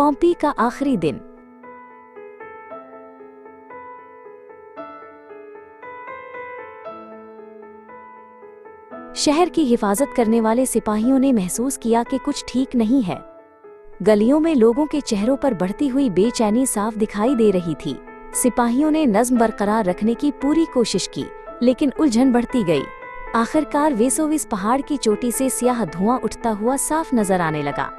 पोम्पी का आखिरी दिन। शहर की हिफाजत करने वाले सिपाहियों ने महसूस किया कि कुछ ठीक नहीं है। गलियों में लोगों के चेहरों पर बढ़ती हुई बेचैनी साफ दिखाई दे रही थी। सिपाहियों ने नज़्म बरकरार रखने की पूरी कोशिश की, लेकिन उलझन बढ़ती गई। आखिरकार वेसोविस पहाड़ की चोटी से स्याह धुआं उठता हुआ साफ नजर आने लगा।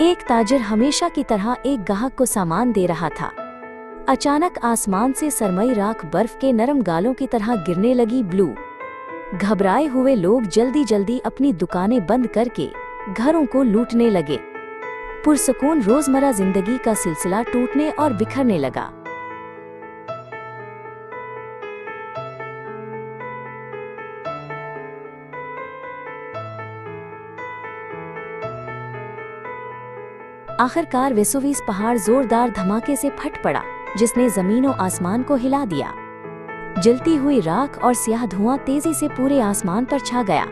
एक ताजिर हमेशा की तरह एक गाहक को सामान दे रहा था। अचानक आसमान से सरमई राख बर्फ के नरम गालों की तरह गिरने लगी। ब्लू घबराए हुए लोग जल्दी जल्दी अपनी दुकानें बंद करके घरों को लूटने लगे। पुरसुकून रोजमर्रा जिंदगी का सिलसिला टूटने और बिखरने लगा। आखिरकार वेसुवियस पहाड़ जोरदार धमाके से फट पड़ा, जिसने जमीन और आसमान को हिला दिया। जलती हुई राख और स्याह धुआं तेजी से पूरे आसमान पर छा गया।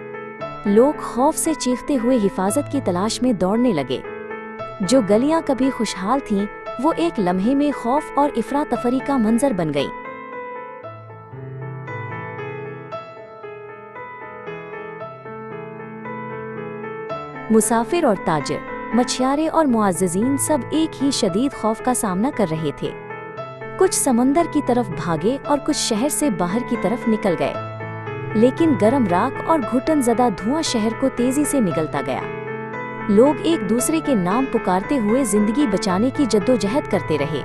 लोग खौफ से चीखते हुए हिफाजत की तलाश में दौड़ने लगे। जो गलियां कभी खुशहाल थीं, वो एक लम्हे में खौफ और इफरा तफरी का मंजर बन गई। मुसाफिर और ताजिर, मछियारे और मुआज्जिजीन सब एक ही शदीद खौफ का सामना कर रहे थे। कुछ समंदर की तरफ भागे और कुछ शहर से बाहर की तरफ निकल गए, लेकिन गर्म राख और घुटनज़दा धुआं शहर को तेजी से निगलता गया। लोग एक दूसरे के नाम पुकारते हुए जिंदगी बचाने की जद्दोजहद करते रहे।